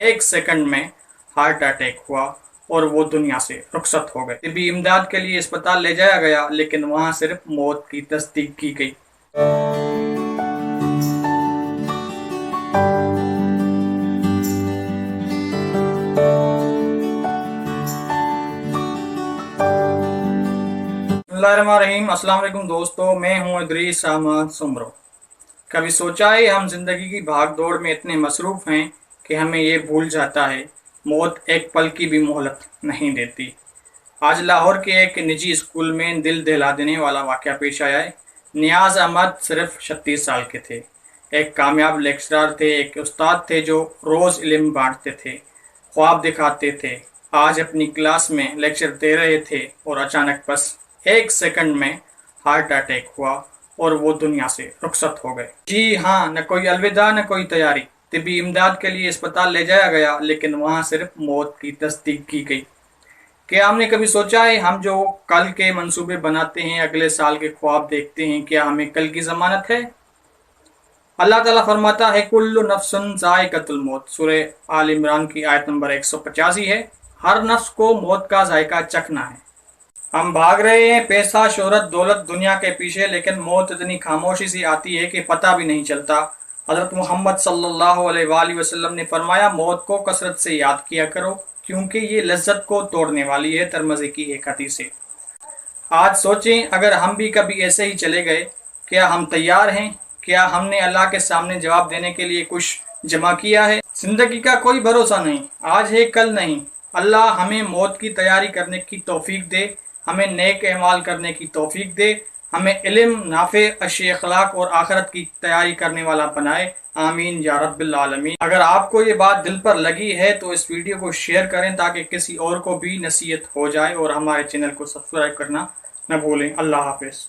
एक सेकंड में heart attack हुआ और वो दुनिया से रुखसत हो गए। तिब्बी इमदाद के लिए अस्पताल ले जाया गया, लेकिन वहां सिर्फ मौत की तस्दीक की गई। बिस्मिल्लाहिर्रहमानिर्रहीम। अस्सलाम वालेकुम दोस्तों, मैं हूं इदरीस अहमद सुमरो। कभी सोचा है हम जिंदगी की भाग दौड़ में इतने मसरूफ हैं कि हमें ये भूल जाता है मौत एक पल की भी मोहलत नहीं देती। आज लाहौर के एक निजी स्कूल में दिल दहला देने वाला वाक़या पेश आया है। नियाज अहमद सिर्फ 36 साल के थे। एक कामयाब लेक्चरर थे, एक उस्ताद थे जो रोज़ इल्म बांटते थे, ख्वाब दिखाते थे। आज अपनी क्लास में लेक्चर दे रहे थे और अचानक बस एक सेकंड में हार्ट अटैक हुआ और वो दुनिया से रुखसत हो गए। जी हाँ, न कोई अलविदा न कोई तैयारी। तिब्बी इमदाद के लिए अस्पताल ले जाया गया, लेकिन वहाँ सिर्फ मौत की तस्दीक की गई। क्या हमने कभी सोचा है हम जो कल के मंसूबे बनाते हैं, अगले साल के ख्वाब देखते हैं, क्या हमें कल की ज़मानत है? अल्लाह ताला फरमाता है कुल्लु नफ्सुन ज़ाइक़तुल मौत। सूरह आल इमरान की आयत नंबर 185 है। हर नफ्स को मौत का जायका चखना है। हम भाग रहे हैं पैसा, शोहरत, दौलत, दुनिया के पीछे, लेकिन मौत इतनी खामोशी से आती है कि पता भी नहीं चलता। हज़रत मोहम्मद सल्लल्लाहु अलैहि वसल्लम ने फरमाया, मौत को कसरत से याद किया करो क्योंकि ये लज्जत को तोड़ने वाली है। तिरमिज़ी की एक हदीस है। आज सोचें अगर हम भी कभी ऐसे ही चले गए, क्या हम तैयार हैं? क्या हमने अल्लाह के सामने जवाब देने के लिए कुछ जमा किया है? जिंदगी का कोई भरोसा नहीं, आज है कल नहीं। अल्लाह हमें मौत की तैयारी करने की तौफीक दे, हमें नेक अमाल करने की तौफीक दे, हमें इल्म, नाफे, अच्छे अखलाक और आखिरत की तैयारी करने वाला बनाए। आमीन या रब्बिल आलमीन। अगर आपको ये बात दिल पर लगी है तो इस वीडियो को शेयर करें ताकि किसी और को भी नसीहत हो जाए, और हमारे चैनल को सब्सक्राइब करना न भूलें। अल्लाह हाफिज़।